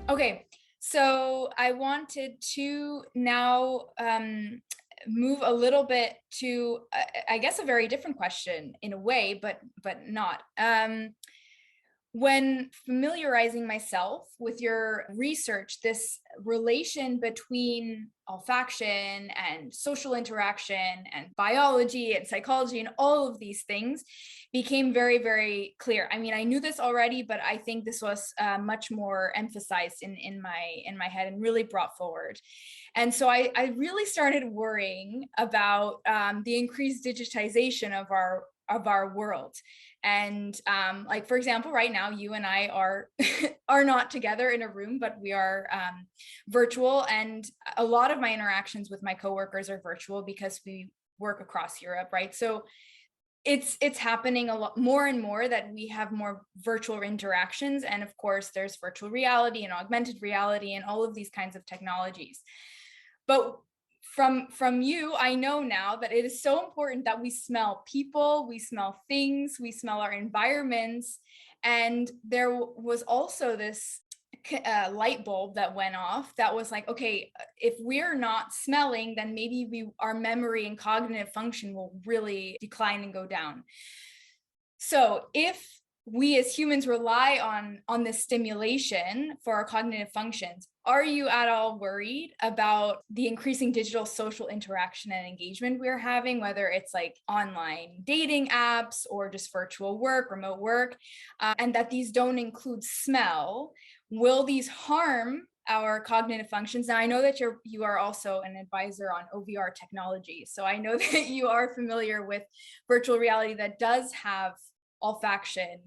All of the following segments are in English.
Okay, so I wanted to now move a little bit to, I guess, a very different question in a way, but not. When familiarizing myself with your research, this relation between olfaction and social interaction and biology and psychology and all of these things became very, very clear. I mean, I knew this already, but I think this was much more emphasized in my head and really brought forward. And so I really started worrying about the increased digitization of our world. And like, for example, right now, you and I are are not together in a room, but we are virtual. And a lot of my interactions with my coworkers are virtual because we work across Europe, right? So it's happening a lot more and more that we have more virtual interactions. And of course, there's virtual reality and augmented reality and all of these kinds of technologies. But from you, I know now that it is so important that we smell people, we smell things, we smell our environments. And there was also this light bulb that went off that was like, okay, if we're not smelling, then maybe our memory and cognitive function will really decline and go down. So if we as humans rely on this stimulation for our cognitive functions, are you at all worried about the increasing digital social interaction and engagement we're having, whether it's like online dating apps or just virtual work, remote work, and that these don't include smell? Will these harm our cognitive functions? Now, I know that you are also an advisor on OVR technology, so I know that you are familiar with virtual reality that does have olfaction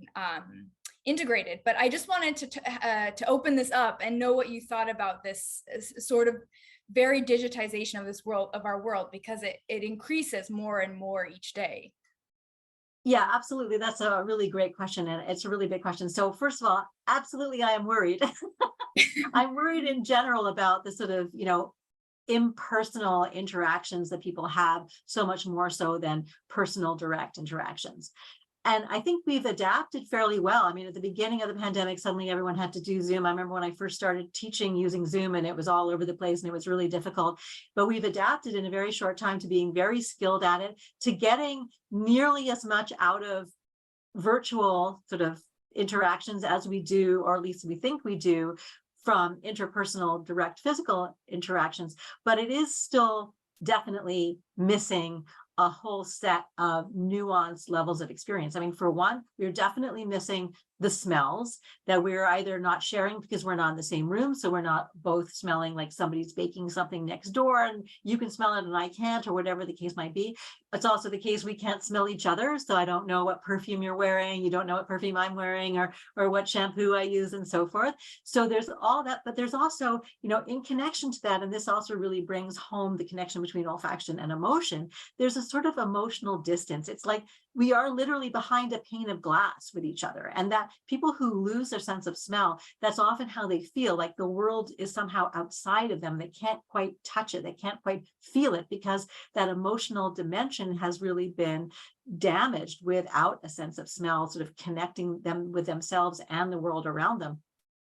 integrated. But I just wanted to open this up and know what you thought about this sort of very digitization of this world, of our world, because it increases more and more each day. Yeah, absolutely. That's a really great question. And it's a really big question. So first of all, absolutely, I am worried. I'm worried in general about the sort of, impersonal interactions that people have, so much more so than personal direct interactions. And I think we've adapted fairly well. I mean, at the beginning of the pandemic, suddenly everyone had to do Zoom. I remember when I first started teaching using Zoom and it was all over the place and it was really difficult. But we've adapted in a very short time to being very skilled at it, to getting nearly as much out of virtual sort of interactions as we do, or at least we think we do, from interpersonal direct physical interactions. But it is still definitely missing a whole set of nuanced levels of experience. I mean, for one, we're definitely missing the smells that we're either not sharing because we're not in the same room. So we're not both smelling like somebody's baking something next door and you can smell it and I can't, or whatever the case might be. It's also the case we can't smell each other. So I don't know what perfume you're wearing. You don't know what perfume I'm wearing, or what shampoo I use and so forth. So there's all that, but there's also, in connection to that, and this also really brings home the connection between olfaction and emotion, there's a sort of emotional distance. It's like we are literally behind a pane of glass with each other. And that people who lose their sense of smell, that's often how they feel, like the world is somehow outside of them. They can't quite touch it. They can't quite feel it because that emotional dimension has really been damaged without a sense of smell, sort of connecting them with themselves and the world around them.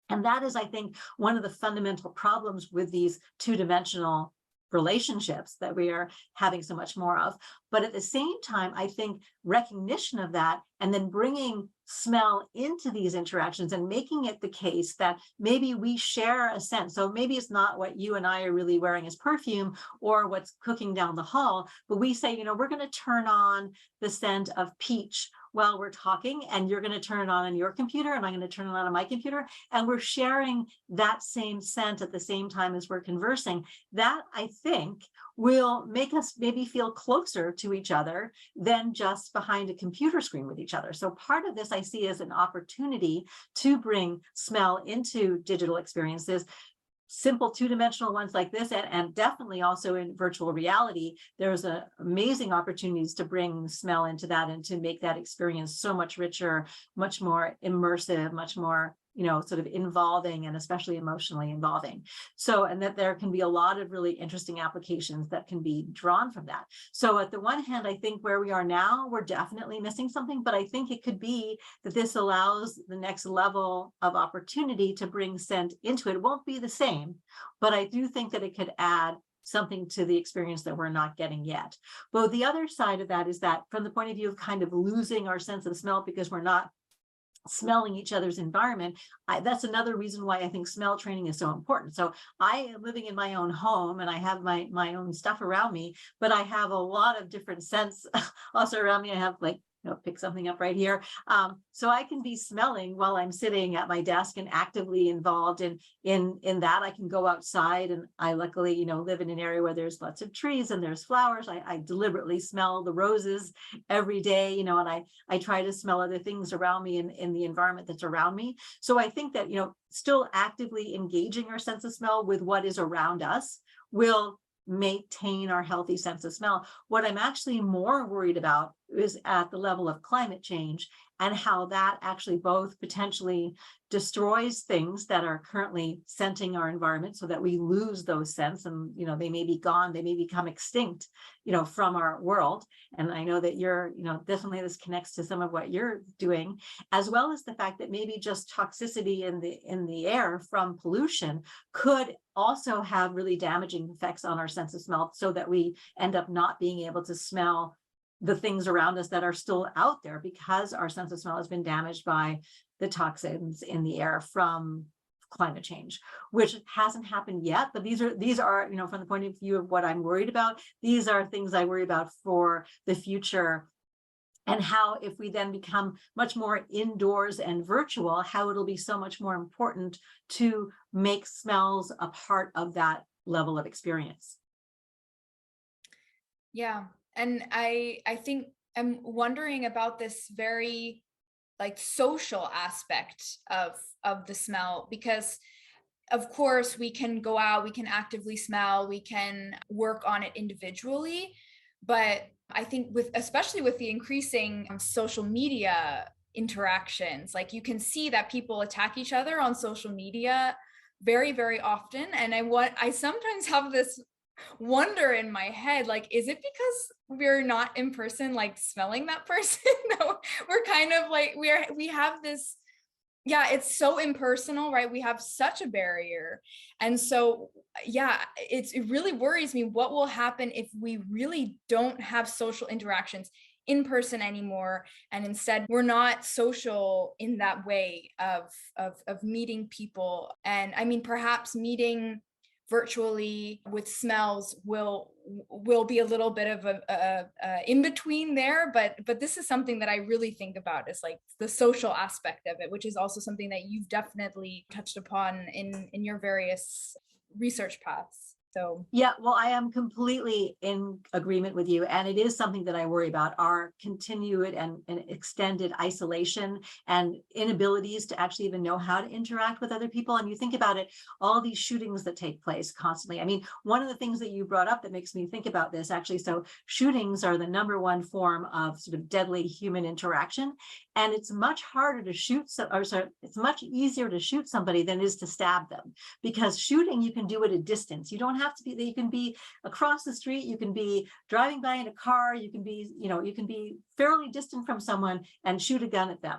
And that is, I think, one of the fundamental problems with these two-dimensional relationships that we are having so much more of. But at the same time, I think recognition of that and then bringing smell into these interactions and making it the case that maybe we share a sense. So maybe it's not what you and I are really wearing as perfume or what's cooking down the hall, but we say, we're going to turn on the scent of peach while we're talking, and you're going to turn it on your computer and I'm going to turn it on my computer, and we're sharing that same scent at the same time as we're conversing. That, I think, will make us maybe feel closer to each other than just behind a computer screen with each other. So part of this I see as an opportunity to bring smell into digital experiences, simple two-dimensional ones like this, and definitely also in virtual reality. There's amazing opportunities to bring smell into that and to make that experience so much richer, much more immersive, much more sort of involving and especially emotionally involving. So, and that there can be a lot of really interesting applications that can be drawn from that. So at the one hand, I think where we are now, we're definitely missing something, but I think it could be that this allows the next level of opportunity to bring scent into it. It won't be the same, but I do think that it could add something to the experience that we're not getting yet. But the other side of that is that from the point of view of kind of losing our sense of smell because we're not smelling each other's environment, that's another reason why I think smell training is so important. So I am living in my own home and I have my own stuff around me, but I have a lot of different scents also around me. I have like, pick something up right here. So I can be smelling while I'm sitting at my desk and actively involved in that. I can go outside, and I luckily, live in an area where there's lots of trees and there's flowers. I deliberately smell the roses every day, and I try to smell other things around me in the environment that's around me. So I think that, still actively engaging our sense of smell with what is around us will maintain our healthy sense of smell. What I'm actually more worried about is at the level of climate change and how that actually both potentially destroys things that are currently scenting our environment so that we lose those scents and, they may be gone, they may become extinct, from our world. And I know that you're, definitely this connects to some of what you're doing, as well as the fact that maybe just toxicity in the air from pollution could also have really damaging effects on our sense of smell so that we end up not being able to smell the things around us that are still out there because our sense of smell has been damaged by the toxins in the air from climate change, which hasn't happened yet. But these are, from the point of view of what I'm worried about, these are things I worry about for the future. And how, if we then become much more indoors and virtual, how it'll be so much more important to make smells a part of that level of experience. Yeah. And I think I'm wondering about this very like social aspect of the smell, because of course we can go out, we can actively smell, we can work on it individually. But I think especially with the increasing social media interactions, like you can see that people attack each other on social media very, very often. And I sometimes have this wonder in my head, like, is it because we're not in person, like smelling that person? No, we're kind of like, we have this, yeah, it's so impersonal, right? We have such a barrier. And so, yeah, it really worries me what will happen if we really don't have social interactions in person anymore. And instead we're not social in that way of meeting people. And I mean, perhaps meeting virtually with smells will be a little bit of a in between there, but this is something that I really think about, is like the social aspect of it, which is also something that you've definitely touched upon in your various research paths. So yeah, well, I am completely in agreement with you. And it is something that I worry about, our continued and extended isolation and inabilities to actually even know how to interact with other people. And you think about it, all these shootings that take place constantly. I mean, one of the things that you brought up that makes me think about this actually, so shootings are the #1 form of sort of deadly human interaction. And it's much harder to shoot, it's much easier to shoot somebody than it is to stab them, because shooting, you can do at a distance. You don't have to be, you can be across the street, you can be driving by in a car, you can be, you can be fairly distant from someone and shoot a gun at them.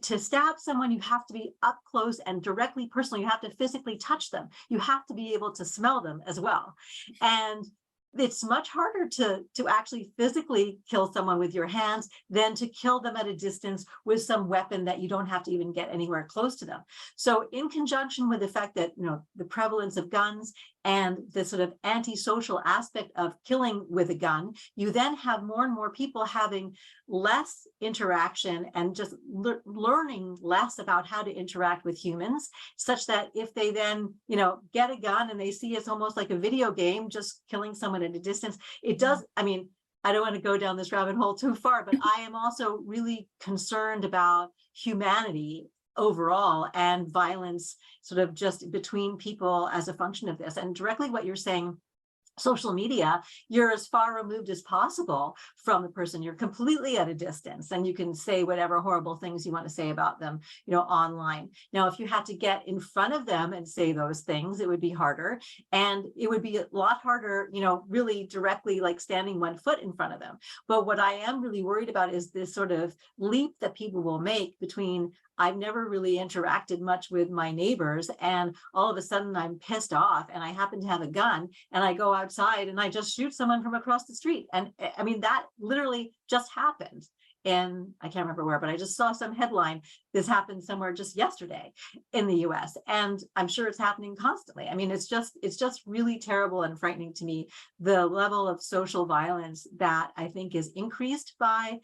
To stab someone, you have to be up close and directly personal. You have to physically touch them. You have to be able to smell them as well. And it's much harder to actually physically kill someone with your hands than to kill them at a distance with some weapon that you don't have to even get anywhere close to them. So in conjunction with the fact that, the prevalence of guns and the sort of antisocial aspect of killing with a gun, you then have more and more people having less interaction and just learning less about how to interact with humans, such that if they then, get a gun and they see it's almost like a video game, just killing someone at a distance, it does, I mean, I don't want to go down this rabbit hole too far, but I am also really concerned about humanity overall and violence sort of just between people as a function of this. And directly what you're saying social media, you're as far removed as possible from the person. You're completely at a distance, and you can say whatever horrible things you want to say about them, online. Now, if you had to get in front of them and say those things, it would be harder. And it would be a lot harder, really directly, like standing 1 foot in front of them. But what I am really worried about is this sort of leap that people will make between, I've never really interacted much with my neighbors, and all of a sudden I'm pissed off and I happen to have a gun and I go outside and I just shoot someone from across the street. And I mean, that literally just happened. And I can't remember where, but I just saw some headline. This happened somewhere just yesterday in the US. And I'm sure it's happening constantly. I mean, it's just really terrible and frightening to me, the level of social violence that I think is increased by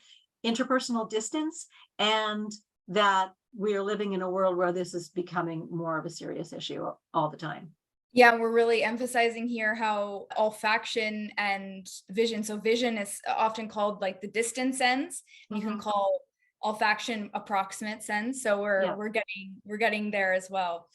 interpersonal distance, and that we're living in a world where this is becoming more of a serious issue all the time. Yeah, we're really emphasizing here how olfaction and vision. So vision is often called like the distant sense, and you can call olfaction approximate sense. So Yeah. we're getting there as well.